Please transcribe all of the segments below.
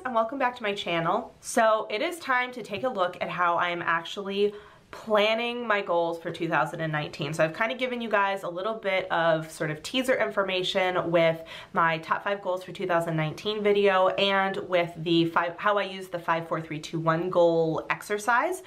guys, and welcome back to my channel. So it is time to take a look at how I am actually planning my goals for 2019. So I've kind of given you guys a little bit of sort of teaser information with my top 5 goals for 2019 video and with the how I use the 5, 4, 3, 2, 1 goal exercise.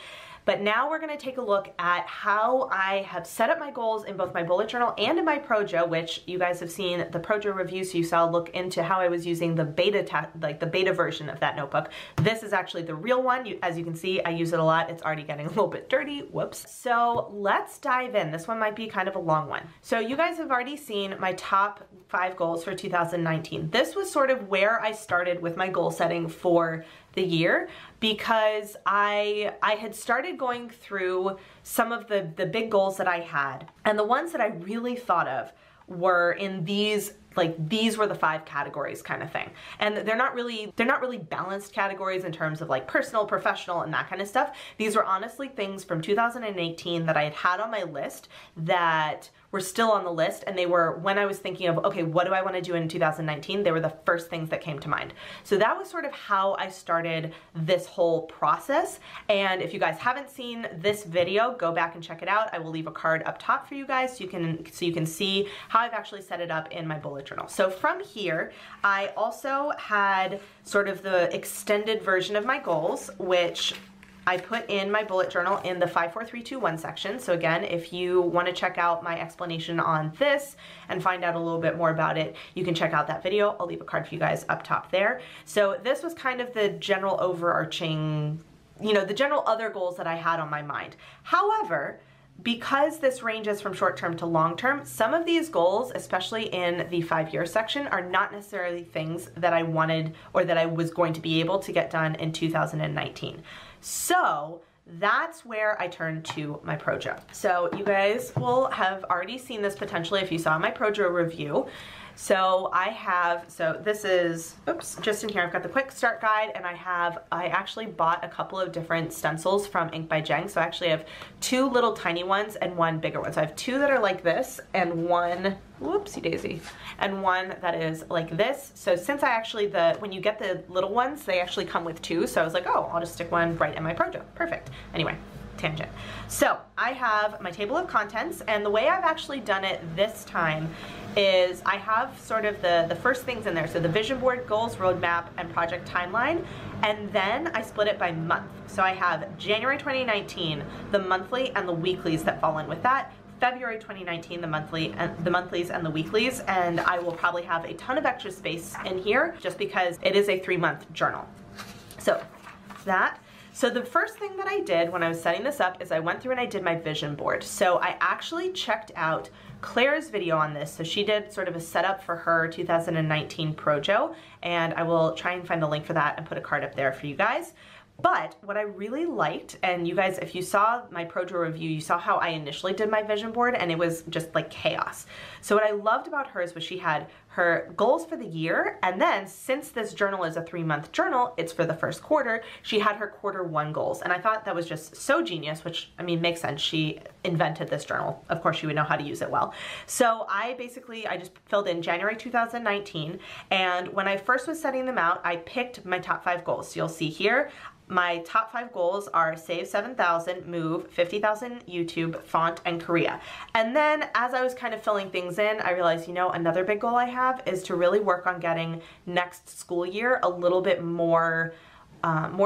But now we're going to take a look at how I have set up my goals in both my bullet journal and in my PROJO, which you guys have seen the PROJO review, so you saw a look into how I was using the beta version of that notebook. This is actually the real one. As you can see, I use it a lot. It's already getting a little bit dirty. Whoops. So let's dive in. This one might be kind of a long one. So you guys have already seen my top 5 goals for 2019. This was sort of where I started with my goal setting for the year, because I had started going through some of the big goals that I had, and the ones that I really thought of were in these, like these were the 5 categories kind of thing. And they're not really balanced categories in terms of like personal, professional, and that kind of stuff. These were honestly things from 2018 that I had on my list that were still on the list, and they were, when I was thinking of, okay, what do I want to do in 2019, they were the first things that came to mind. So that was sort of how I started this whole process. And if you guys haven't seen this video, go back and check it out. I will leave a card up top for you guys so you can see how I've actually set it up in my bullet journal. So from here, I also had sort of the extended version of my goals, which I put in my bullet journal in the 5, 4, 3, 2, 1 section. So again, if you want to check out my explanation on this and find out a little bit more about it, you can check out that video. I'll leave a card for you guys up top there. So this was kind of the general overarching, the general other goals that I had on my mind. However, because this ranges from short term to long term, some of these goals, especially in the 5-year section, are not necessarily things that I wanted or that I was going to be able to get done in 2019. So that's where I turn to my PROJO. So you guys will have already seen this potentially if you saw my PROJO review. So this is, oops, just in here I've got the quick start guide, and I actually bought a couple of different stencils from Ink by Jeng. So I actually have 2 little tiny ones and 1 bigger one. So I have 2 that are like this and 1, whoopsie daisy, and 1 that is like this. So since when you get the little ones, they actually come with 2. So I was like, oh, I'll just stick one right in my PROJO. Perfect. Anyway, tangent. So I have my table of contents, and the way I've actually done it this time is I have sort of the first things in there. So the vision board, goals, roadmap, and project timeline. And then I split it by month. So I have January 2019, the monthly and the weeklies that fall in with that. February 2019, the monthlies and the weeklies. And I will probably have a ton of extra space in here just because it is a 3-month journal. So that. So the first thing that I did when I was setting this up is I went through and I did my vision board. So I actually checked out Claire's video on this. So she did sort of a setup for her 2019 PROJO, and I will try and find a link for that and put a card up there for you guys. But what I really liked, and you guys, if you saw my PROJO review, you saw how I initially did my vision board, and it was just like chaos. So what I loved about hers was she had her goals for the year, and then since this journal is a 3-month journal, it's for the first quarter, she had her Q1 goals. And I thought that was just so genius, which, I mean, makes sense. She invented this journal. Of course, she would know how to use it well. So I just filled in January 2019, and when I first was setting them out, I picked my top 5 goals. So you'll see here, my top 5 goals are save 7,000, move 50,000, YouTube, font, and Korea. And then as I was kind of filling things in, I realized, another big goal I have is to really work on getting next school year a little bit more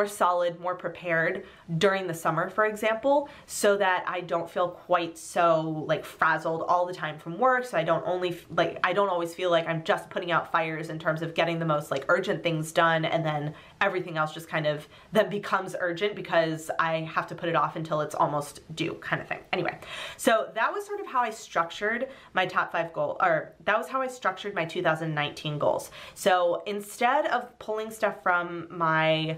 solid, more prepared during the summer, for example, so that I don't feel quite so like frazzled all the time from work. So I don't always feel like I'm just putting out fires in terms of getting the most like urgent things done, and then everything else just kind of then becomes urgent because I have to put it off until it's almost due, kind of thing. Anyway, so that was sort of how I structured my top 5 goals, or that was how I structured my 2019 goals. So instead of pulling stuff from my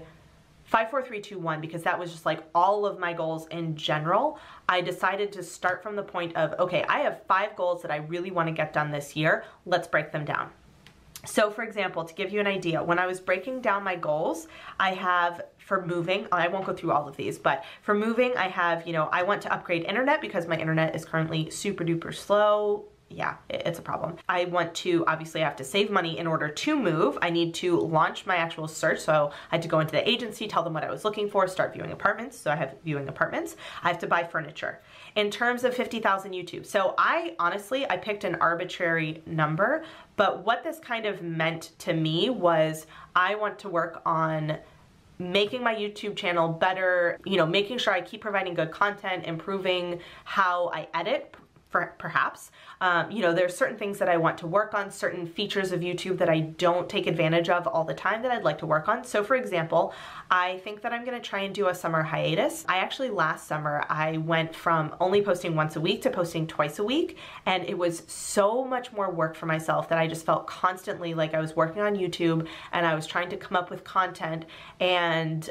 5, 4, 3, 2, 1, because that was just like all of my goals in general, I decided to start from the point of, okay, I have 5 goals that I really want to get done this year. Let's break them down. So for example, to give you an idea, when I was breaking down my goals, I have for moving, I won't go through all of these, but for moving, I have, I want to upgrade internet because my internet is currently super duper slow. yeah, it's a problem. I want to, obviously I have to save money in order to move. I need to launch my actual search. So I had to go into the agency, tell them what I was looking for, start viewing apartments. So I have viewing apartments. I have to buy furniture. In terms of 50,000 YouTube. So I picked an arbitrary number, but what this kind of meant to me was I want to work on making my YouTube channel better, you know, making sure I keep providing good content, improving how I edit, perhaps. You know, there's certain things that I want to work on, certain features of YouTube that I don't take advantage of all the time that I'd like to work on. So for example, I think that I'm gonna try and do a summer hiatus. I actually, last summer, I went from only posting once a week to posting twice a week, and it was so much more work for myself that I just felt constantly like I was working on YouTube and I was trying to come up with content. And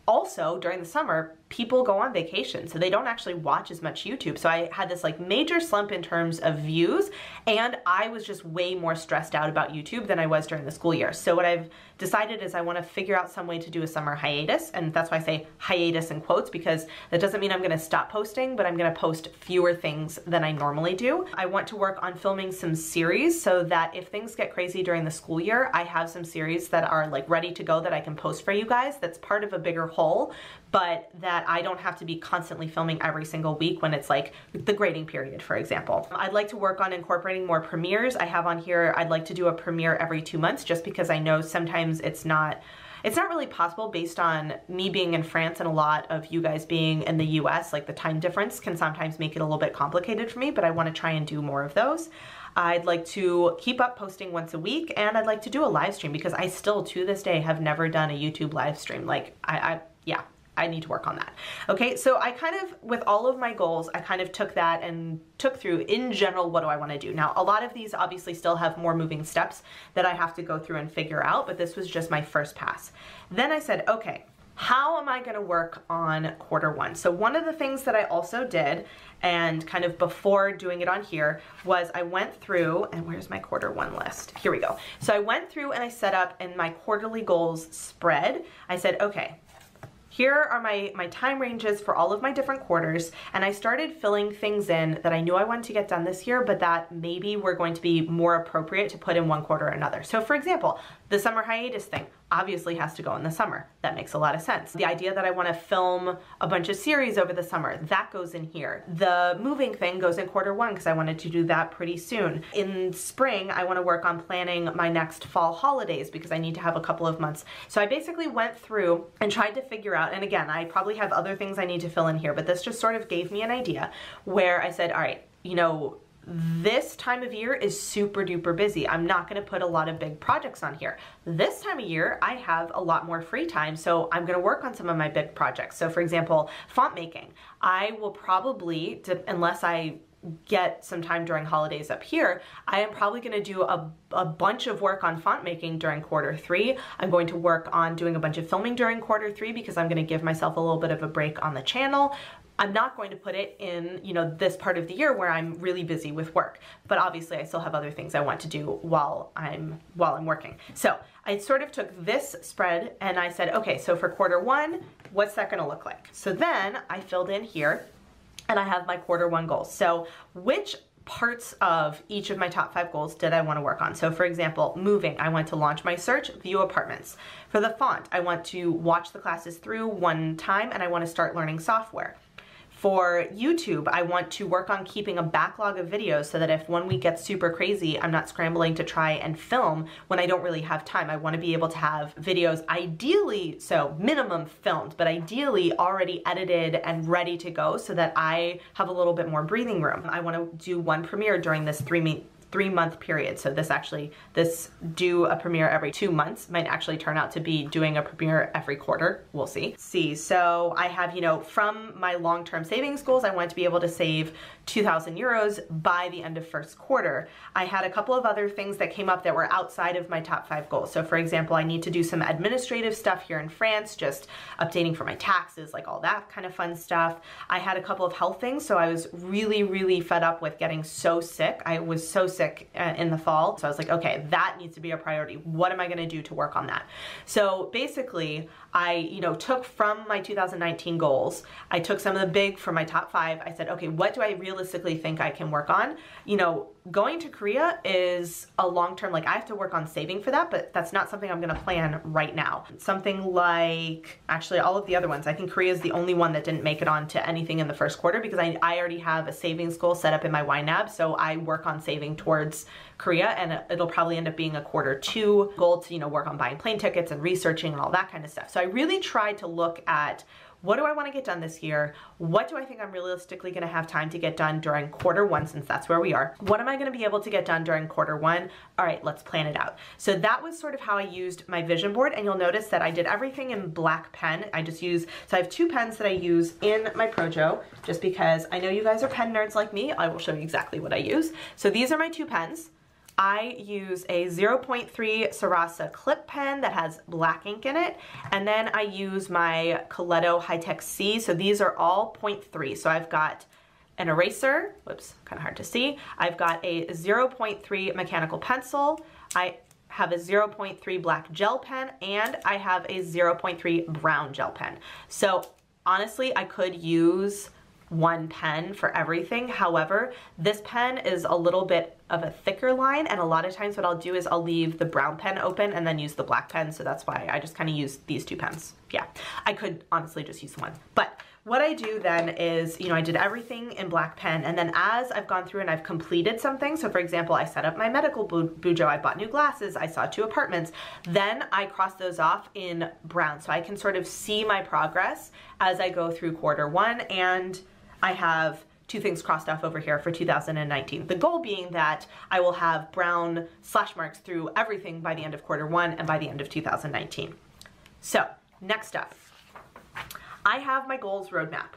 also during the summer, people go on vacation, so they don't actually watch as much YouTube. So I had this like major slump in terms of views, and I was just way more stressed out about YouTube than I was during the school year. So what I've decided is I want to figure out some way to do a summer hiatus, and that's why I say hiatus in quotes, because that doesn't mean I'm going to stop posting, but I'm going to post fewer things than I normally do. I want to work on filming some series so that if things get crazy during the school year, I have some series that are like ready to go that I can post for you guys. That's part of a bigger whole, but that I don't have to be constantly filming every single week when it's like the grading period, for example. I'd like to work on incorporating more premieres. I have on here, I'd like to do a premiere every 2 months, just because I know sometimes it's not really possible based on me being in France and a lot of you guys being in the US. Like the time difference can sometimes make it a little bit complicated for me, but I want to try and do more of those. I'd like to keep up posting once a week, and I'd like to do a live stream, because I still to this day have never done a YouTube live stream. Like yeah, I need to work on that. Okay, so I kind of, with all of my goals, I kind of took that and took through in general, what do I want to do? Now, a lot of these obviously still have more moving steps that I have to go through and figure out, but this was just my first pass. Then I said, okay, how am I going to work on Q1? So one of the things that I also did, and kind of before doing it on here, was I went through, and where's my Q1 list? Here we go. So I went through and I set up in my quarterly goals spread. I said, okay, here are my time ranges for all of my different quarters, and I started filling things in that I knew I wanted to get done this year, but that maybe were going to be more appropriate to put in one quarter or another. So for example, the summer hiatus thing obviously has to go in the summer. That makes a lot of sense. The idea that I want to film a bunch of series over the summer, that goes in here. The moving thing goes in Q1 because I wanted to do that pretty soon. In spring, I want to work on planning my next fall holidays because I need to have a couple of months. So I basically went through and tried to figure out, and again, I probably have other things I need to fill in here, but this just sort of gave me an idea where I said, all right, you know, this time of year is super duper busy. I'm not going to put a lot of big projects on here. This time of year, I have a lot more free time, so I'm going to work on some of my big projects. So for example, font making. I will probably, unless I get some time during holidays up here, I am probably going to do a bunch of work on font making during Q3. I'm going to work on doing a bunch of filming during Q3 because I'm going to give myself a little bit of a break on the channel. I'm not going to put it in, you know, this part of the year where I'm really busy with work, but obviously I still have other things I want to do while I'm working. So I sort of took this spread and I said, okay, so for Q1, what's that going to look like? So then I filled in here and I have my Q1 goals. So which parts of each of my top 5 goals did I want to work on? So for example, moving, I want to launch my search, view apartments. For the font, I want to watch the classes through one time and I want to start learning software. For YouTube, I want to work on keeping a backlog of videos so that if one week gets super crazy, I'm not scrambling to try and film when I don't really have time. I want to be able to have videos ideally, so minimum filmed, but ideally already edited and ready to go so that I have a little bit more breathing room. I want to do one premiere during this 3-month period. So this do a premiere every 2 months might actually turn out to be doing a premiere every quarter. We'll see. So I have, you know, from my long-term savings goals, I want to be able to save 2,000 euros by the end of first quarter. I had a couple of other things that came up that were outside of my top 5 goals. So for example, I need to do some administrative stuff here in France, just updating for my taxes, like all that kind of fun stuff. I had a couple of health things. So I was really, really fed up with getting so sick. I was so sick in the fall. So I was like, okay, that needs to be a priority. What am I going to do to work on that? So basically, I, you know, took from my 2019 goals, I took some of the big from my top 5. I said, okay, what do I realistically think I can work on? You know, going to Korea is a long-term, like I have to work on saving for that, but that's not something I'm gonna plan right now. Something like, actually all of the other ones, I think Korea is the only one that didn't make it onto anything in the first quarter because I already have a savings goal set up in my YNAB, so I work on saving towards Korea, and it'll probably end up being a Q2 goal to, you know, work on buying plane tickets and researching and all that kind of stuff. So I really tried to look at, what do I want to get done this year? What do I think I'm realistically going to have time to get done during Q1, since that's where we are? What am I going to be able to get done during Q1? All right, let's plan it out. So that was sort of how I used my vision board, and you'll notice that I did everything in black pen. I just use, so I have 2 pens that I use in my PROJO, just because I know you guys are pen nerds like me. I will show you exactly what I use. So these are my 2 pens. I use a 0.3 SARASA clip pen that has black ink in it, and then I use my COLETO HI-TEC-C. So these are all 0.3. So I've got an eraser, whoops, kind of hard to see. I've got a 0.3 mechanical pencil. I have a 0.3 black gel pen, and I have a 0.3 brown gel pen. So honestly, I could use 1 pen for everything. However, this pen is a little bit of a thicker line, and a lot of times what I'll do is I'll leave the brown pen open and then use the black pen, so that's why I just kind of use these 2 pens. Yeah, I could honestly just use 1. But what I do then is, you know, I did everything in black pen, and then as I've gone through and I've completed something, so for example, I set up my medical bujo, I bought new glasses, I saw 2 apartments, then I cross those off in brown, so I can sort of see my progress as I go through Q1, and I have 2 things crossed off over here for 2019. The goal being that I will have brown slash marks through everything by the end of Q1 and by the end of 2019. So next up, I have my goals roadmap.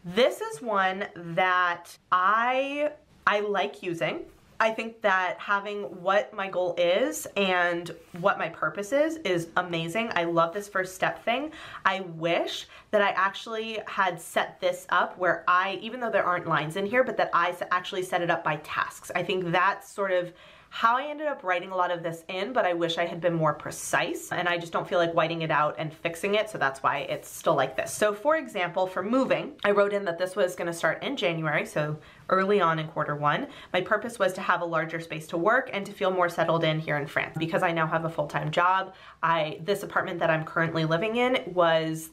This is one that I like using. I think that having what my goal is and what my purpose is amazing. I love this first step thing. I wish that I actually had set this up where even though there aren't lines in here, but that I actually set it up by tasks. I think that's sort of how I ended up writing a lot of this in, but I wish I had been more precise, and I just don't feel like whiting it out and fixing it, so that's why it's still like this. So for example, for moving, I wrote in that this was gonna start in January, so early on in Q1. My purpose was to have a larger space to work and to feel more settled in here in France. Because I now have a full-time job, this apartment that I'm currently living in was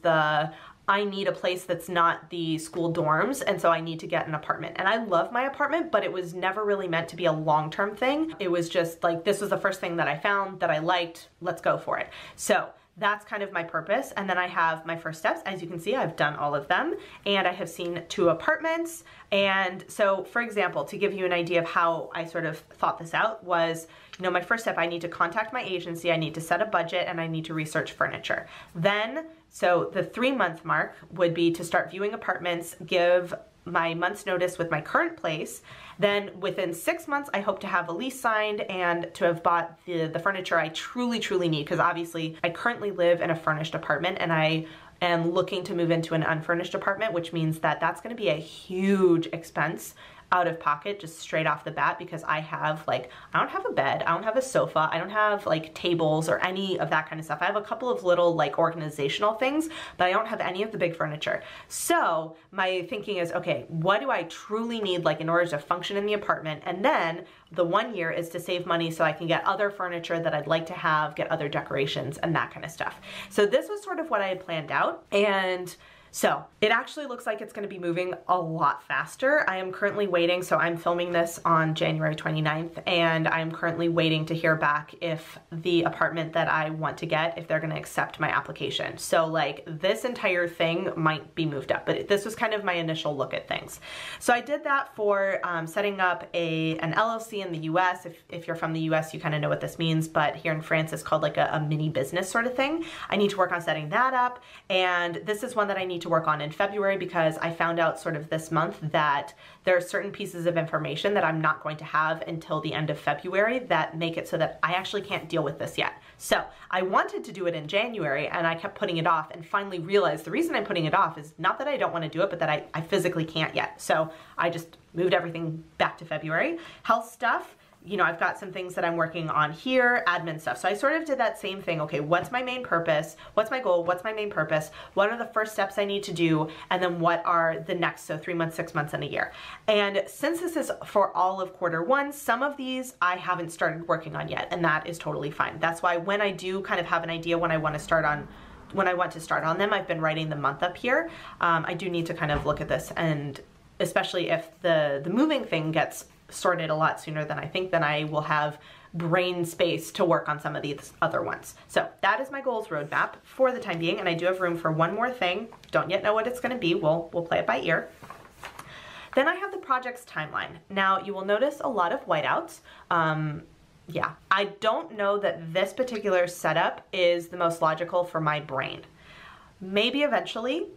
I need a place that's not the school dorms, and so I need to get an apartment. And I love my apartment, but it was never really meant to be a long-term thing. It was just like, this was the first thing that I found that I liked, let's go for it. So that's kind of my purpose. And then I have my first steps. As you can see, I've done all of them, and I have seen 2 apartments. And so, for example, to give you an idea of how I sort of thought this out was, you know, my first step, I need to contact my agency, I need to set a budget, and I need to research furniture. Then, so the 3-month mark would be to start viewing apartments, give my month's notice with my current place. Then within 6 months, I hope to have a lease signed and to have bought the furniture I truly, truly need, because obviously I currently live in a furnished apartment, and I am looking to move into an unfurnished apartment, which means that that's going to be a huge expense out of pocket just straight off the bat, because I don't have a bed, I don't have a sofa, I don't have like tables or any of that kind of stuff. I have a couple of little like organizational things, but I don't have any of the big furniture. So my thinking is, okay, what do I truly need like in order to function in the apartment? And then the 1 year is to save money so I can get other furniture that I'd like to have, get other decorations and that kind of stuff. So this was sort of what I had planned out, and so it actually looks like it's going to be moving a lot faster. I am currently waiting, so I'm filming this on January 29th, and I'm currently waiting to hear back if the apartment that I want to get, if they're going to accept my application. So like this entire thing might be moved up, but this was kind of my initial look at things. So I did that for setting up an LLC in the US. If you're from the US, you kind of know what this means, but here in France, it's called like a mini business sort of thing. I need to work on setting that up, and this is one that I need to work on in February, because I found out sort of this month that there are certain pieces of information that I'm not going to have until the end of February that make it so that I actually can't deal with this yet. So I wanted to do it in January, and I kept putting it off, and finally realized the reason I'm putting it off is not that I don't want to do it, but that I physically can't yet. So I just moved everything back to February. Health stuff, you know, I've got some things that I'm working on here, admin stuff. So I sort of did that same thing. Okay, what's my main purpose? What's my goal? What's my main purpose? What are the first steps I need to do? And then what are the next, so 3 months, 6 months, and a year. And since this is for all of Q1, some of these I haven't started working on yet, and that is totally fine. That's why when I do kind of have an idea when I want to start on them, I've been writing the month up here. I do need to kind of look at this, and especially if the moving thing gets sorted a lot sooner than I think, then I will have brain space to work on some of these other ones. So that is my goals roadmap for the time being, and I do have room for one more thing. Don't yet know what it's going to be. We'll play it by ear. Then I have the project's timeline. Now you will notice a lot of whiteouts. Yeah, I don't know that this particular setup is the most logical for my brain. Maybe eventually.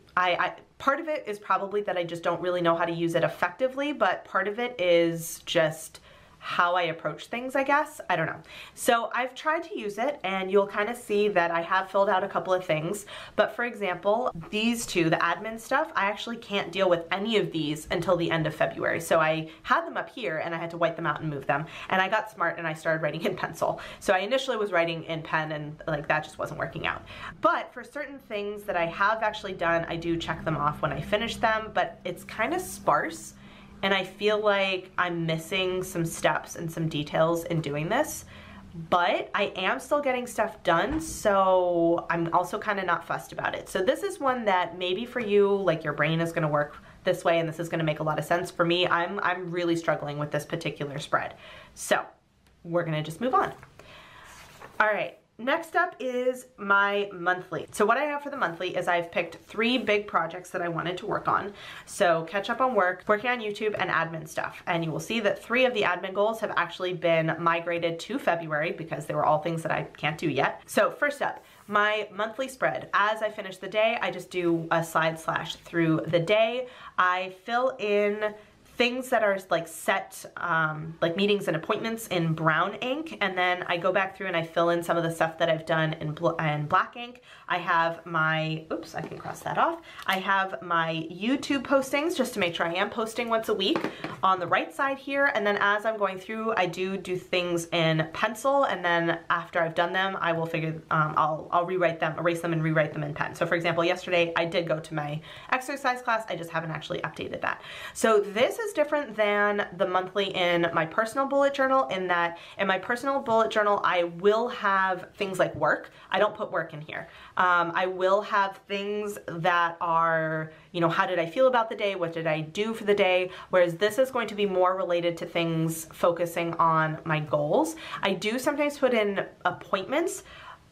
Part of it is probably that I just don't really know how to use it effectively, but part of it is just how I approach things, I guess. I don't know. So I've tried to use it, and you'll kind of see that I have filled out a couple of things. But for example, these two, the admin stuff, I actually can't deal with any of these until the end of February. So I had them up here and I had to white them out and move them. And I got smart and I started writing in pencil. So I initially was writing in pen, and like that just wasn't working out. But for certain things that I have actually done, I do check them off when I finish them, but it's kind of sparse. And I feel like I'm missing some steps and some details in doing this, but I am still getting stuff done, so I'm also kind of not fussed about it. So this is one that maybe for you, like your brain is gonna work this way and this is gonna make a lot of sense. For me, I'm really struggling with this particular spread. So we're gonna just move on. All right. Next up is my monthly. So what I have for the monthly is I've picked 3 big projects that I wanted to work on. So catch up on work, working on YouTube, and admin stuff. And you will see that 3 of the admin goals have actually been migrated to February because they were all things that I can't do yet. So first up, my monthly spread. As I finish the day, I just do a slide slash through the day. I fill in things that are like set, like meetings and appointments in brown ink, and then I go back through and I fill in some of the stuff that I've done in black ink. I have my, oops, I can cross that off. I have my YouTube postings just to make sure I am posting once a week on the right side here, and then as I'm going through, I do things in pencil, and then after I've done them, I will figure, I'll rewrite them, erase them and rewrite them in pen. So for example, yesterday I did go to my exercise class, I just haven't actually updated that. So this is different than the monthly in my personal bullet journal, in that in my personal bullet journal I will have things like work. I don't put work in here. I will have things that are, you know, how did I feel about the day? What did I do for the day? Whereas this is going to be more related to things focusing on my goals. I do sometimes put in appointments,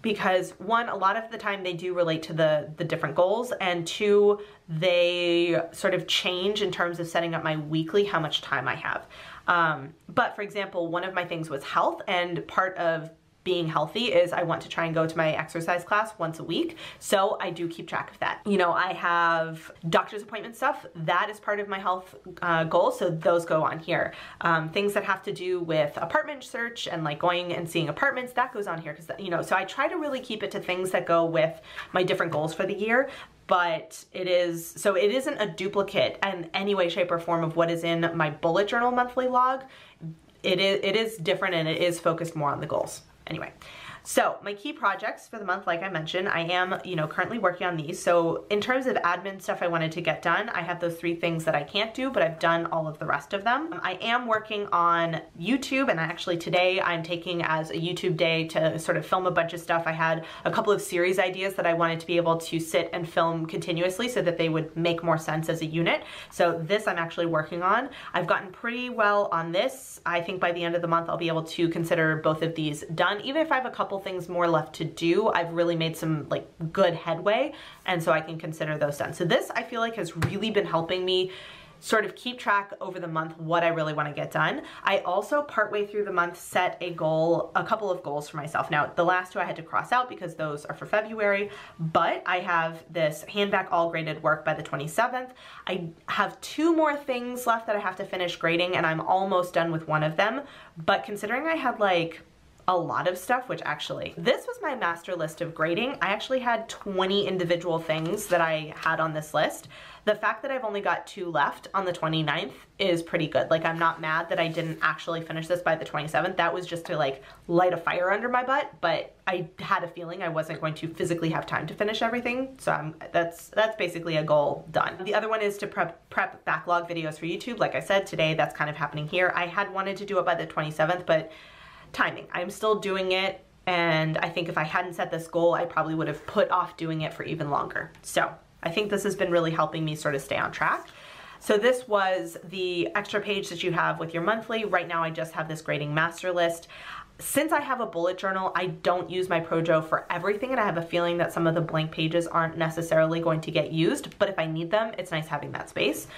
because 1, a lot of the time they do relate to the different goals, and 2, they sort of change in terms of setting up my weekly, how much time I have. But for example, one of my things was health, and part of being healthy is I want to try and go to my exercise class once a week. So I do keep track of that. You know, I have doctor's appointment stuff. That is part of my health goals. So those go on here. Things that have to do with apartment search and like going and seeing apartments, that goes on here. Because, you know, so I try to really keep it to things that go with my different goals for the year. But it isn't a duplicate in any way, shape, or form of what is in my bullet journal monthly log. It is different, and it is focused more on the goals. Anyway, so my key projects for the month, like I mentioned, I am, you know, currently working on these. So in terms of admin stuff I wanted to get done, I have those 3 things that I can't do, but I've done all of the rest of them. I am working on YouTube, and actually today I'm taking as a YouTube day to sort of film a bunch of stuff. I had a couple of series ideas that I wanted to be able to sit and film continuously so that they would make more sense as a unit. So this I'm actually working on. I've gotten pretty well on this. I think by the end of the month I'll be able to consider both of these done. Even if I have a couple things more left to do, I've really made some like good headway, and so I can consider those done. So this I feel like has really been helping me sort of keep track over the month what I really want to get done. I also partway through the month set a couple of goals for myself. Now the last 2 I had to cross out because those are for February, but I have this hand back all graded work by the 27th. I have 2 more things left that I have to finish grading, and I'm almost done with one of them. But considering I had like a lot of stuff, which actually, this was my master list of grading. I actually had 20 individual things that I had on this list. The fact that I've only got 2 left on the 29th is pretty good. Like, I'm not mad that I didn't actually finish this by the 27th. That was just to like light a fire under my butt, but I had a feeling I wasn't going to physically have time to finish everything. So that's basically a goal done. The other one is to prep backlog videos for YouTube. Like I said, today that's kind of happening here. I had wanted to do it by the 27th, but timing. I'm still doing it, and I think if I hadn't set this goal, I probably would have put off doing it for even longer. So I think this has been really helping me sort of stay on track. So this was the extra page that you have with your monthly. Right now I just have this grading master list. Since I have a bullet journal, I don't use my PROJO for everything, and I have a feeling that some of the blank pages aren't necessarily going to get used, but if I need them, it's nice having that space.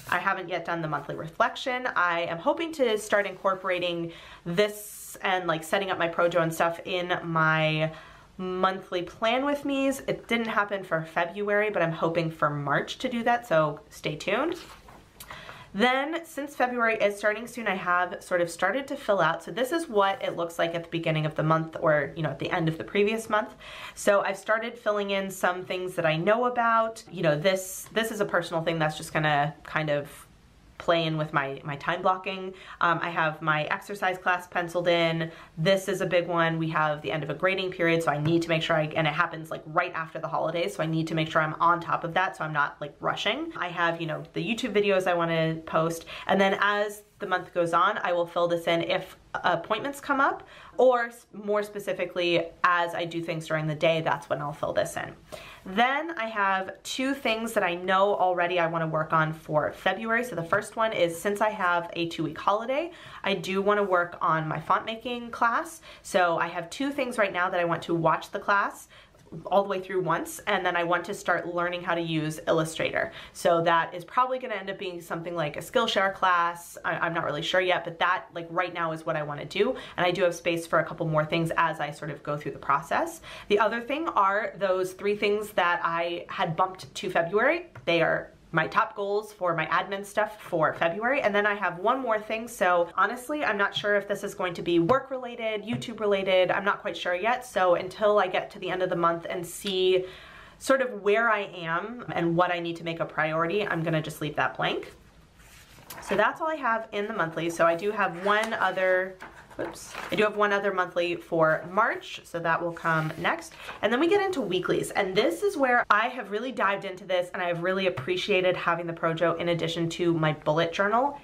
I haven't yet done the monthly reflection. I am hoping to start incorporating this and like setting up my PROJO and stuff in my monthly plan with me's. It didn't happen for February, but I'm hoping for March to do that, so stay tuned. Then, since February is starting soon, I have sort of started to fill out. So this is what it looks like at the beginning of the month, or at the end of the previous month. So I've started filling in some things that I know about. This is a personal thing that's just gonna kind of play in with my time blocking. I have my exercise class penciled in. This is a big one. We have the end of a grading period, so I need to make sure and it happens like right after the holidays, so I need to make sure I'm on top of that so I'm not like rushing. I have, the YouTube videos I want to post, and then as the month goes on, I will fill this in if appointments come up, or more specifically, as I do things during the day, that's when I'll fill this in. Then I have 2 things that I know already I want to work on for February. So the first one is, since I have a 2-week holiday, I do want to work on my font making class. So I have 2 things right now that I want to watch the class all the way through once, and then I want to start learning how to use Illustrator. So that is probably going to end up being something like a Skillshare class. I'm not really sure yet, but that like right now is what I want to do, and I do have space for a couple more things as I sort of go through the process. The other thing are those 3 things that I had bumped to February. They are my top goals for my admin stuff for February. And then I have one more thing. So honestly, I'm not sure if this is going to be work related, YouTube related. I'm not quite sure yet. So until I get to the end of the month and see sort of where I am and what I need to make a priority, I'm gonna just leave that blank. So that's all I have in the monthly. So I do have one other monthly for March, so that will come next. And then we get into weeklies, and this is where I have really dived into this, and I've really appreciated having the PROJO in addition to my bullet journal.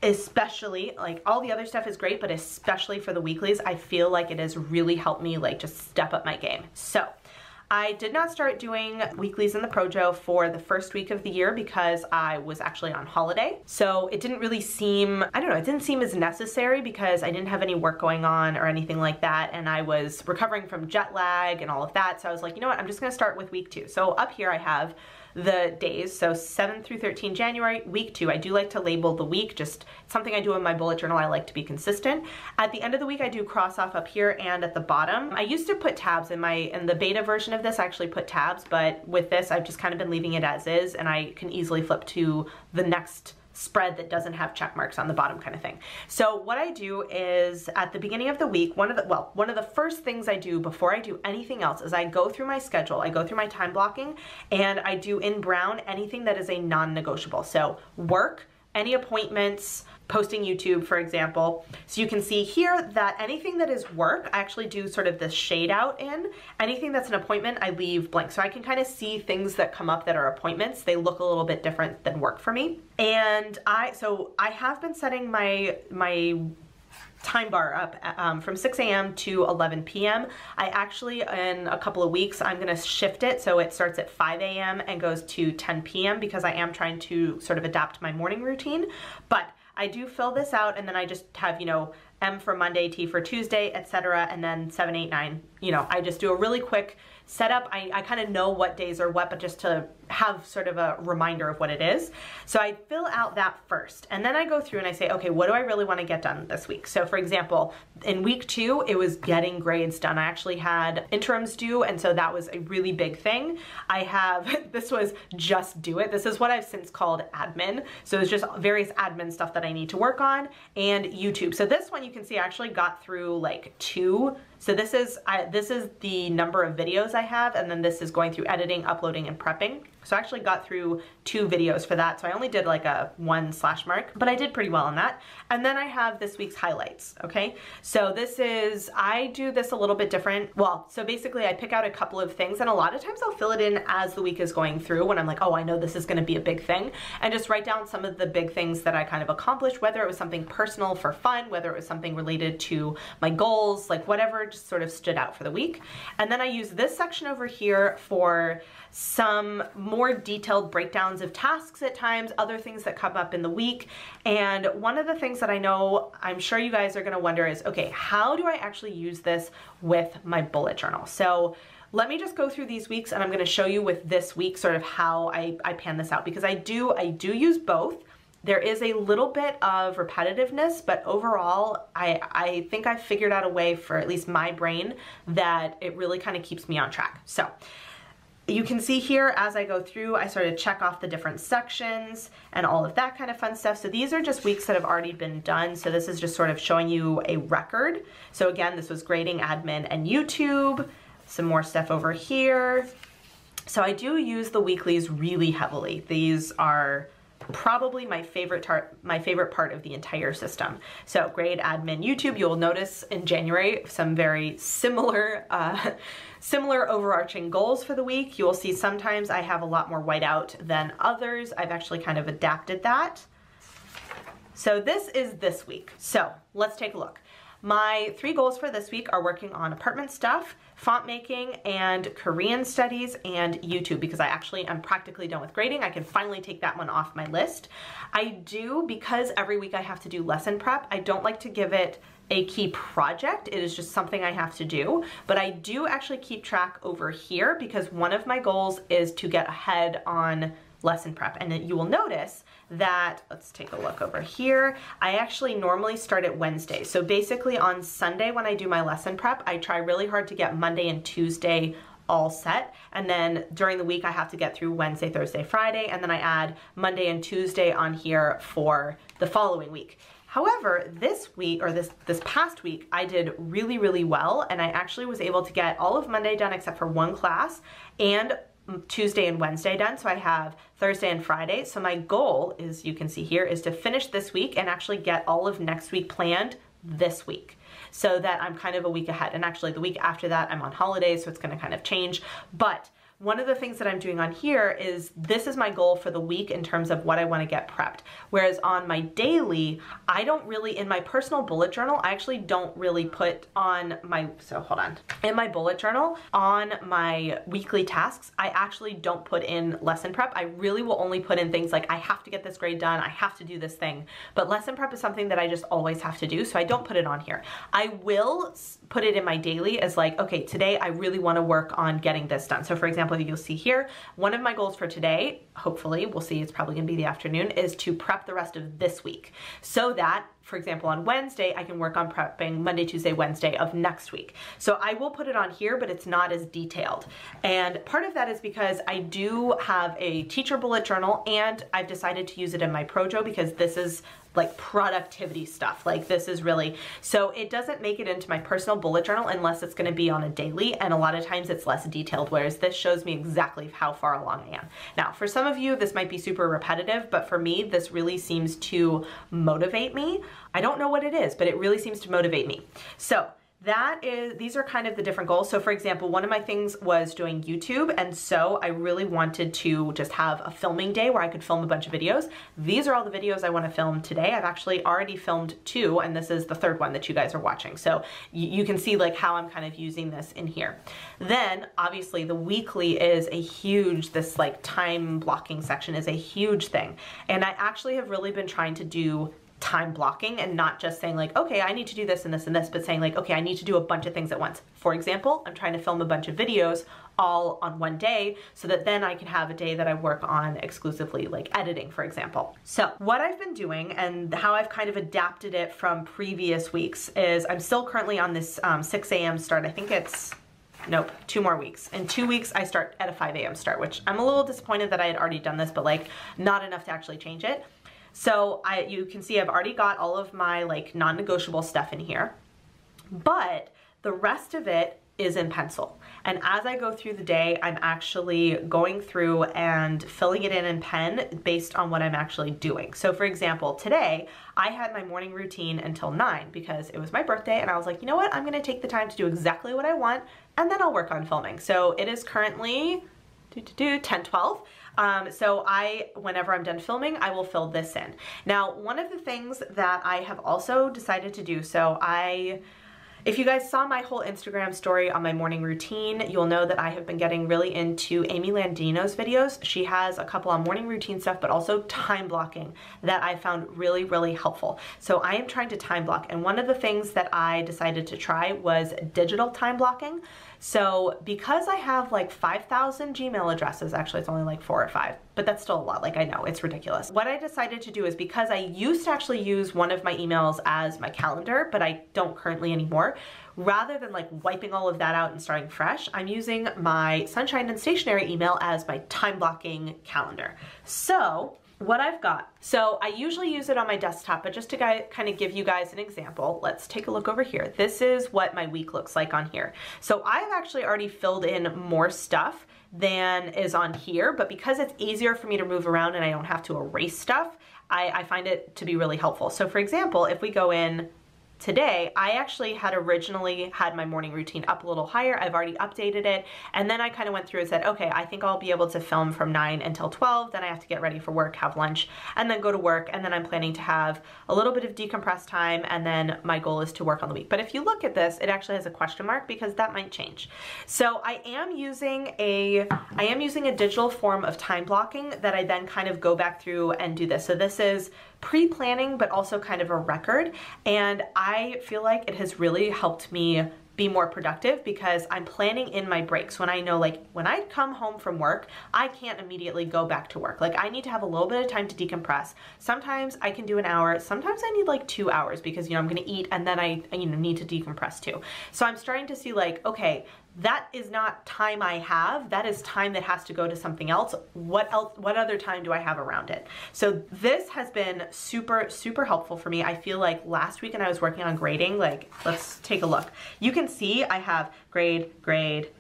Especially, like, all the other stuff is great, but especially for the weeklies, I feel like it has really helped me like just step up my game. So I did not start doing weeklies in the PROJO for the first week of the year because I was actually on holiday. So it didn't really seem, I don't know, it didn't seem as necessary because I didn't have any work going on or anything like that, and I was recovering from jet lag and all of that. So I was like, you know what, I'm just gonna start with week 2. So up here I have the days, so 7 through 13 January, week 2. I do like to label the week, just something I do in my bullet journal. I like to be consistent. At the end of the week, I do cross off up here and at the bottom. I used to put tabs in the beta version of this. I actually put tabs, but with this, I've just kind of been leaving it as is, and I can easily flip to the next spread that doesn't have check marks on the bottom kind of thing. So what I do is at the beginning of the week, one of the first things I do before I do anything else is I go through my schedule, I go through my time blocking, and I do in brown anything that is a non-negotiable. So work, any appointments, posting YouTube, for example. So you can see here that anything that is work, I actually do sort of this shade out in. Anything that's an appointment, I leave blank. So I can kind of see things that come up that are appointments. They look a little bit different than work for me. And I have been setting my time bar up from 6 a.m. to 11 p.m. I actually, in a couple of weeks, I'm gonna shift it so it starts at 5 a.m. and goes to 10 p.m. because I am trying to sort of adapt my morning routine. But I do fill this out, and then I just have, M for Monday, T for Tuesday, etc., and then 7, 8, 9. I just do a really quick setup. I kind of know what days are what, but just to have sort of a reminder of what it is. So I fill out that first, and then I go through and I say, okay, what do I really want to get done this week? So for example, in week 2, it was getting grades done. I actually had interims due, and so that was a really big thing. I have, this was just do it. This is what I've since called admin. So it's just various admin stuff that I need to work on, and YouTube. So this one you can see I actually got through like 2. So this is the number of videos I have, and then this is going through editing, uploading, and prepping. So I actually got through 2 videos for that. So I only did like a 1 slash mark, but I did pretty well on that. And then I have this week's highlights, okay? So this is, I do this a little bit different. Well, so basically I pick out a couple of things, and a lot of times I'll fill it in as the week is going through when I'm like, oh, I know this is gonna be a big thing, and just write down some of the big things that I kind of accomplished, whether it was something personal for fun, whether it was something related to my goals, like whatever just sort of stood out for the week. And then I use this section over here for some more detailed breakdowns of tasks at times, other things that come up in the week. And one of the things that I know, I'm sure you guys are gonna wonder is, okay, how do I actually use this with my bullet journal? So let me just go through these weeks, and I'm gonna show you with this week sort of how I pan this out, because I do use both. There is a little bit of repetitiveness, but overall, I think I've figured out a way for at least my brain that it really kind of keeps me on track. So you can see here as I go through, I sort of check off the different sections and all of that kind of fun stuff. So these are just weeks that have already been done. So this is just sort of showing you a record. So again, this was grading, admin, and YouTube. Some more stuff over here. So I do use the weeklies really heavily. These are probably my favorite part of the entire system. So grade, admin, YouTube. You'll notice in January some very similar overarching goals for the week. You will see sometimes I have a lot more whiteout than others. I've actually kind of adapted that. So this is this week. So let's take a look. My 3 goals for this week are working on apartment stuff, font making, and Korean studies, and YouTube, because I actually am practically done with grading. I can finally take that one off my list. I do, because every week I have to do lesson prep, I don't like to give it a key project. It is just something I have to do, but I do actually keep track over here, because one of my goals is to get ahead on lesson prep. And then you will notice that, let's take a look over here, I actually normally start at Wednesday. So basically on Sunday when I do my lesson prep, I try really hard to get Monday and Tuesday all set, and then during the week I have to get through Wednesday, Thursday, Friday, and then I add Monday and Tuesday on here for the following week. However, this week, or this past week, I did really, really well, and I actually was able to get all of Monday done except for 1 class, and Tuesday and Wednesday done. So I have Thursday and Friday. So my goal is, you can see here, is to finish this week and actually get all of next week planned this week, so that I'm kind of a week ahead. And actually the week after that I'm on holidays, so it's going to kind of change. But one of the things that I'm doing on here is, this is my goal for the week in terms of what I want to get prepped. Whereas on my daily, I don't really, in my personal bullet journal, I actually don't really put on my, so hold on. In my bullet journal, on my weekly tasks, I actually don't put in lesson prep. I really will only put in things like, I have to get this grade done, I have to do this thing. But lesson prep is something that I just always have to do, so I don't put it on here. I will put it in my daily as like, okay, today I really want to work on getting this done. So for example, you'll see here, one of my goals for today, hopefully, we'll see, it's probably gonna be the afternoon, is to prep the rest of this week, so that, for example, on Wednesday, I can work on prepping Monday, Tuesday, Wednesday of next week. So I will put it on here, but it's not as detailed. And part of that is because I do have a teacher bullet journal, and I've decided to use it in my PROJO, because this is like productivity stuff. Like this is really, so it doesn't make it into my personal bullet journal unless it's gonna be on a daily, and a lot of times it's less detailed, whereas this shows me exactly how far along I am. Now, for some of you, this might be super repetitive, but for me, this really seems to motivate me. I don't know what it is, but it really seems to motivate me. So these are kind of the different goals. So for example, one of my things was doing YouTube, and so I really wanted to just have a filming day where I could film a bunch of videos. These are all the videos I want to film today. I've actually already filmed 2, and this is the 3rd one that you guys are watching. So you can see like how I'm kind of using this in here. Then obviously the weekly is a huge, this like time blocking section is a huge thing. And I actually have really been trying to do time blocking and not just saying like, okay, I need to do this and this and this, but saying like, okay, I need to do a bunch of things at once. For example, I'm trying to film a bunch of videos all on one day so that then I can have a day that I work on exclusively like editing, for example. So what I've been doing and how I've kind of adapted it from previous weeks is I'm still currently on this 6 a.m. start. I think it's, nope, 2 more weeks. In 2 weeks, I start at a 5 a.m. start, which I'm a little disappointed that I had already done this, but like not enough to actually change it. So you can see I've already got all of my like non-negotiable stuff in here, but the rest of it is in pencil. And as I go through the day, I'm actually going through and filling it in pen based on what I'm actually doing. So for example, today I had my morning routine until 9 because it was my birthday and I was like, you know what, I'm gonna take the time to do exactly what I want and then I'll work on filming. So it is currently 10:12. So whenever I'm done filming, I will fill this in. Now, one of the things that I have also decided to do, if you guys saw my whole Instagram story on my morning routine, you'll know that I have been getting really into Amy Landino's videos. She has a couple on morning routine stuff, but also time blocking that I found really, really helpful. So I am trying to time block. And one of the things that I decided to try was digital time blocking. So because I have like 5,000 Gmail addresses, actually it's only like 4 or 5, but that's still a lot. Like I know, it's ridiculous. What I decided to do is because I used to actually use one of my emails as my calendar, but I don't currently anymore, rather than like wiping all of that out and starting fresh, I'm using my Sunshine and Stationery email as my time blocking calendar. So what I've got, so I usually use it on my desktop, but just to kind of give you guys an example, let's take a look over here. This is what my week looks like on here. So I've actually already filled in more stuff than is on here, but because it's easier for me to move around and I don't have to erase stuff, I find it to be really helpful. So for example, if we go in today, I actually had originally had my morning routine up a little higher. I've already updated it. And then I kind of went through and said, okay, I think I'll be able to film from 9 until 12. Then I have to get ready for work, have lunch, and then go to work. And then I'm planning to have a little bit of decompress time. And then my goal is to work on the week. But if you look at this, it actually has a question mark because that might change. So I am using a digital form of time blocking that I then kind of go back through and do this. So this is pre-planning, but also kind of a record. And I feel like it has really helped me be more productive because I'm planning in my breaks when I know like when I come home from work, I can't immediately go back to work. Like I need to have a little bit of time to decompress. Sometimes I can do an hour. Sometimes I need like 2 hours because, you know, I'm going to eat and then I need to decompress too. So I'm starting to see like, okay, that is not time I have. That is time that has to go to something else. What other time do I have around it? So this has been super, super helpful for me. I feel like last week when I was working on grading, like let's take a look. You can see I have grade, grade,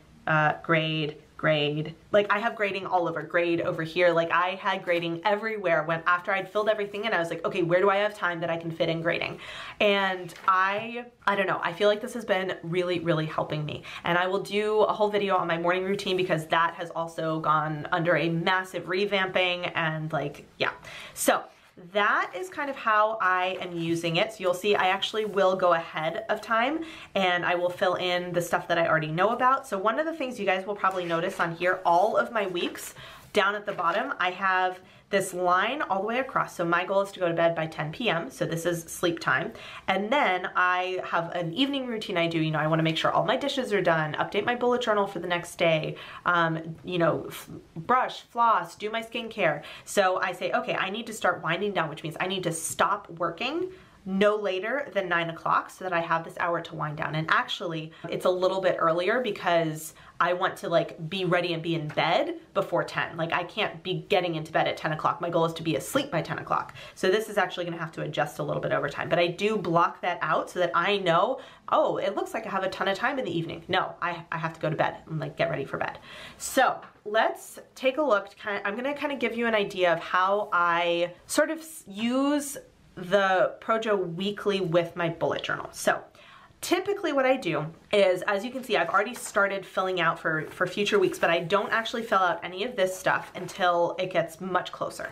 grade, grade. Like I have grading all over, grade over here. Like I had grading everywhere when after I'd filled everything in, I was like, okay, where do I have time that I can fit in grading? And I don't know, I feel like this has been really, really helping me. And I will do a whole video on my morning routine because that has also gone under a massive revamping and like, yeah. So that is kind of how I am using it. So you'll see I actually will go ahead of time and I will fill in the stuff that I already know about. So one of the things you guys will probably notice on here, all of my weeks down at the bottom, I have this line all the way across. So my goal is to go to bed by 10 p.m. So this is sleep time. And then I have an evening routine I do. You know, I want to make sure all my dishes are done, update my bullet journal for the next day, you know, brush, floss, do my skincare. So I say, okay, I need to start winding down, which means I need to stop working no later than 9 o'clock so that I have this hour to wind down. And actually it's a little bit earlier because I want to like be ready and be in bed before 10. Like I can't be getting into bed at 10 o'clock. My goal is to be asleep by 10 o'clock. So this is actually gonna have to adjust a little bit over time, but I do block that out so that I know, oh, it looks like I have a ton of time in the evening. No, I have to go to bed and like get ready for bed. So let's take a look. I'm gonna kind of give you an idea of how I sort of use the PROJO weekly with my bullet journal. So typically what I do is, as you can see, I've already started filling out for future weeks, but I don't actually fill out any of this stuff until it gets much closer.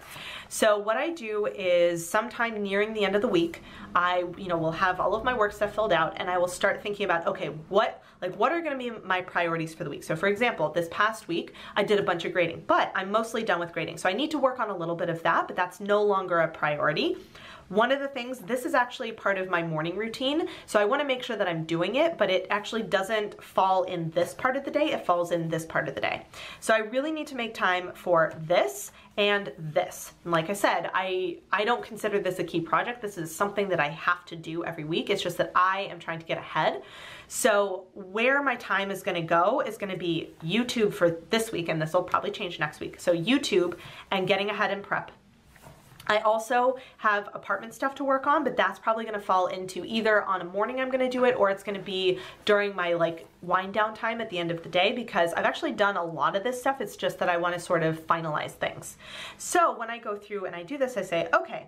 So what I do is sometime nearing the end of the week, I will have all of my work stuff filled out and I will start thinking about, okay, what are gonna be my priorities for the week? So for example, this past week, I did a bunch of grading, but I'm mostly done with grading. So I need to work on a little bit of that, but that's no longer a priority. One of the things, this is actually part of my morning routine, so I want to make sure that I'm doing it, but it actually doesn't fall in this part of the day, it falls in this part of the day. So I really need to make time for this and this. And like I said, I don't consider this a key project. This is something that I have to do every week. It's just that I am trying to get ahead. So where my time is gonna go is gonna be YouTube for this week, and this will probably change next week. So YouTube and getting ahead in prep. I also have apartment stuff to work on, but that's probably gonna fall into either on a morning I'm gonna do it, or it's gonna be during my like wind down time at the end of the day, because I've actually done a lot of this stuff. It's just that I wanna sort of finalize things. So when I go through and I do this, I say, okay,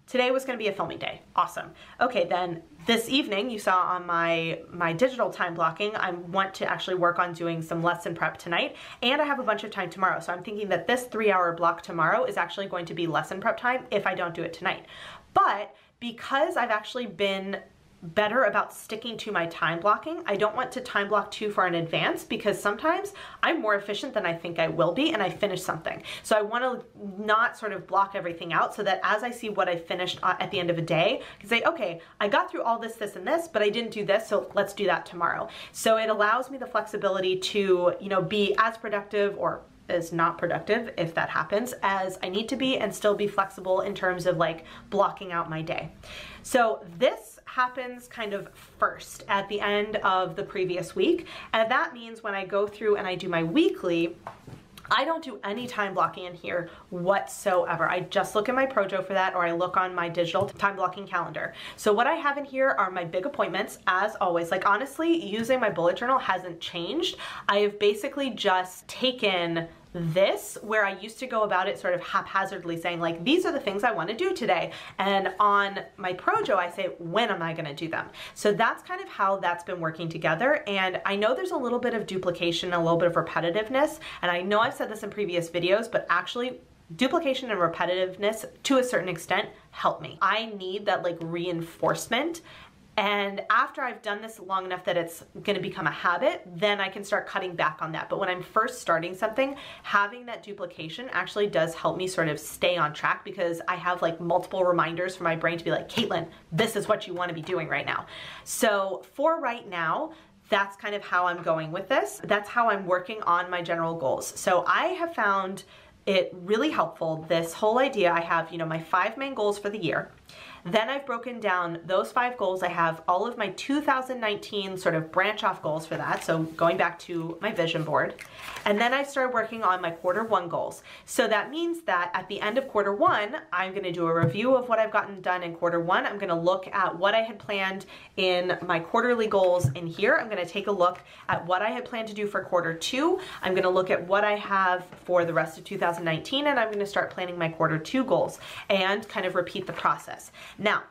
today was gonna be a filming day. Awesome. Okay, then this evening, you saw on my digital time blocking, I want to actually work on doing some lesson prep tonight, and I have a bunch of time tomorrow. So I'm thinking that this 3-hour block tomorrow is actually going to be lesson prep time if I don't do it tonight. But because I've actually been better about sticking to my time blocking, I don't want to time block too far in advance, because sometimes I'm more efficient than I think I will be and I finish something. So I want to not sort of block everything out, so that as I see what I finished at the end of a day, I can say, okay, I got through all this, this, and this, but I didn't do this, so let's do that tomorrow. So it allows me the flexibility to, you know, be as productive, or as not productive, if that happens, as I need to be, and still be flexible in terms of like blocking out my day. So this happens kind of first at the end of the previous week, and that means when I go through and I do my weekly, I don't do any time blocking in here whatsoever. I just look at my PROJO for that, or I look on my digital time blocking calendar. So what I have in here are my big appointments, as always. Like honestly, using my bullet journal hasn't changed. I have basically just taken this, where I used to go about it sort of haphazardly saying like, these are the things I want to do today. And on my PROJO, I say, when am I going to do them? So that's kind of how that's been working together. And I know there's a little bit of duplication, a little bit of repetitiveness. And I know I've said this in previous videos, but actually duplication and repetitiveness to a certain extent help me. I need that like reinforcement. And after I've done this long enough that it's going to become a habit, then I can start cutting back on that. But when I'm first starting something, having that duplication actually does help me sort of stay on track, because I have like multiple reminders for my brain to be like, Caitlin, this is what you want to be doing right now. So for right now, that's kind of how I'm going with this. That's how I'm working on my general goals. So I have found it really helpful, this whole idea. I have, you know, my 5 main goals for the year. Then I've broken down those 5 goals. I have all of my 2019 sort of branch off goals for that. So going back to my vision board. And then I started working on my Q1 goals. So that means that at the end of Q1, I'm gonna do a review of what I've gotten done in Q1. I'm gonna look at what I had planned in my quarterly goals in here. I'm gonna take a look at what I had planned to do for Q2. I'm gonna look at what I have for the rest of 2019, and I'm gonna start planning my Q2 goals and kind of repeat the process. Now,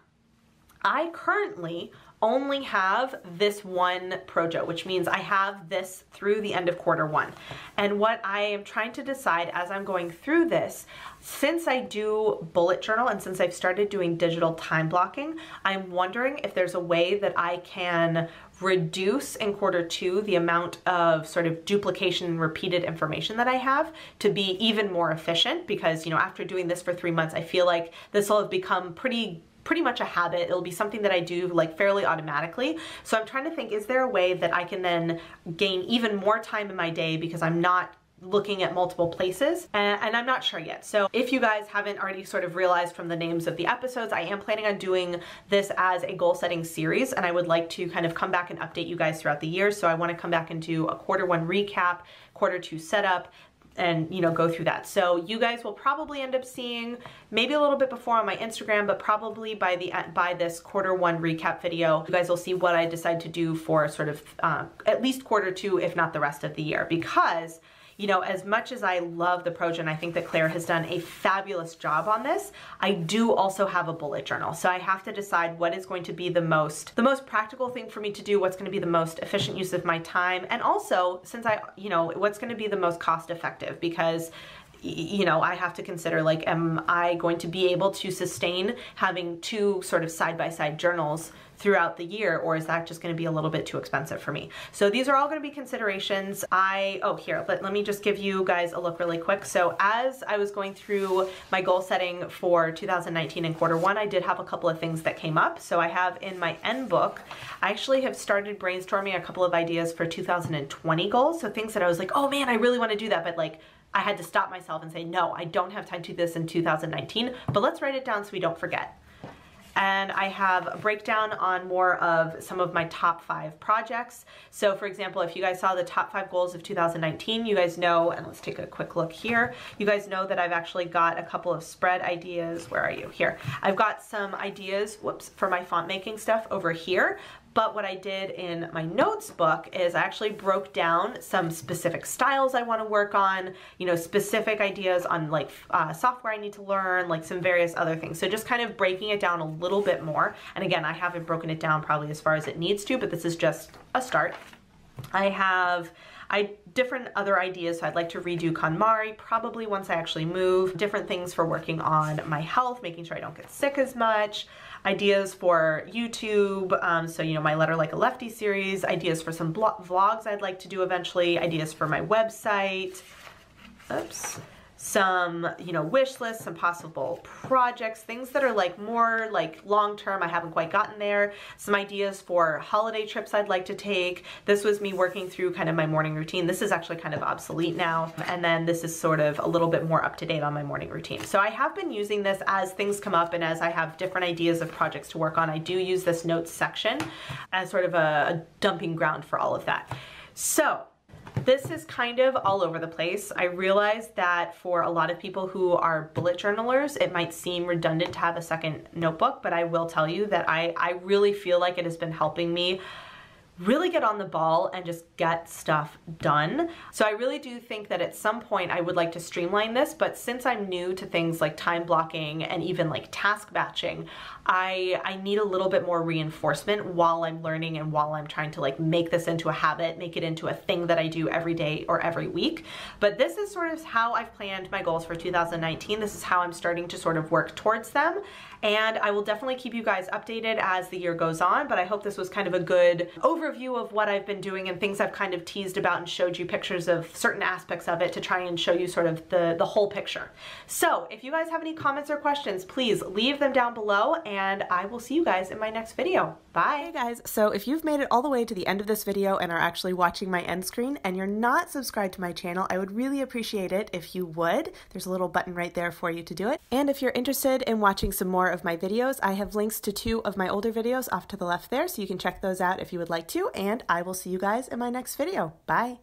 I currently only have this one PROJO, which means I have this through the end of Q1. And what I am trying to decide as I'm going through this, since I do bullet journal and since I've started doing digital time blocking, I'm wondering if there's a way that I can reduce in Q2 the amount of sort of duplication and repeated information that I have, to be even more efficient, because, you know, after doing this for 3 months, I feel like this will have become pretty much a habit. It'll be something that I do like fairly automatically. So I'm trying to think, is there a way that I can then gain even more time in my day because I'm not looking at multiple places, and I'm not sure yet. So if you guys haven't already sort of realized from the names of the episodes, I am planning on doing this as a goal setting series, and I would like to kind of come back and update you guys throughout the year. So I want to come back and do a Q1 recap, Q2 setup, and, you know, go through that. So you guys will probably end up seeing maybe a little bit before on my Instagram, but probably by this Q1 recap video, you guys will see what I decide to do for sort of at least Q2, if not the rest of the year. Because, you know, as much as I love the PROJO, and I think that Claire has done a fabulous job on this, I do also have a bullet journal. So I have to decide what is going to be the most practical thing for me to do, what's going to be the most efficient use of my time, and also, since what's going to be the most cost effective, because you know, I have to consider, like, am I going to be able to sustain having 2 sort of side-by-side journals throughout the year, or is that just going to be a little bit too expensive for me? So these are all going to be considerations. Let me just give you guys a look really quick. So as I was going through my goal setting for 2019 in Q1, I did have a couple of things that came up. So I have in my end book, I actually have started brainstorming a couple of ideas for 2020 goals. So things that I was like, oh man, I really want to do that, but like, I had to stop myself and say, no, I don't have time to do this in 2019, but let's write it down so we don't forget. And I have a breakdown on more of some of my top 5 projects. So for example, if you guys saw the top 5 goals of 2019, you guys know, and let's take a quick look here. You guys know that I've actually got a couple of spread ideas. Where are you? Here. I've got some ideas, for my font making stuff over here. But what I did in my notes book is I actually broke down some specific styles I want to work on, you know, specific ideas on like software I need to learn, like some various other things. So just kind of breaking it down a little bit more. And again, I haven't broken it down probably as far as it needs to, but this is just a start. I have different other ideas. So I'd like to redo KonMari probably once I actually move. Different things for working on my health, making sure I don't get sick as much. Ideas for YouTube, so you know, my Letter Like a Lefty series, ideas for some vlogs I'd like to do eventually, ideas for my website, some, you know, wish lists, some possible projects, things that are like more like long-term, I haven't quite gotten there, some ideas for holiday trips I'd like to take. This was me working through kind of my morning routine. This is actually kind of obsolete now. And then this is sort of a little bit more up to date on my morning routine. So I have been using this as things come up and as I have different ideas of projects to work on. I do use this notes section as sort of a dumping ground for all of that. So this is kind of all over the place. I realize that for a lot of people who are bullet journalers, it might seem redundant to have a second notebook, but I will tell you that I really feel like it has been helping me really get on the ball and just get stuff done. So I really do think that at some point I would like to streamline this, but since I'm new to things like time blocking and even like task batching, I need a little bit more reinforcement while I'm learning and while I'm trying to like make this into a habit, make it into a thing that I do every day or every week. But this is sort of how I've planned my goals for 2019. This is how I'm starting to sort of work towards them. And I will definitely keep you guys updated as the year goes on, but I hope this was kind of a good overview of what I've been doing and things I've kind of teased about and showed you pictures of certain aspects of it to try and show you sort of the whole picture. So if you guys have any comments or questions, please leave them down below and I will see you guys in my next video. Bye. Hey guys, so if you've made it all the way to the end of this video and are actually watching my end screen and you're not subscribed to my channel, I would really appreciate it if you would. There's a little button right there for you to do it. And if you're interested in watching some more of my videos, I have links to 2 of my older videos off to the left there, so you can check those out if you would like to, and I will see you guys in my next video. Bye!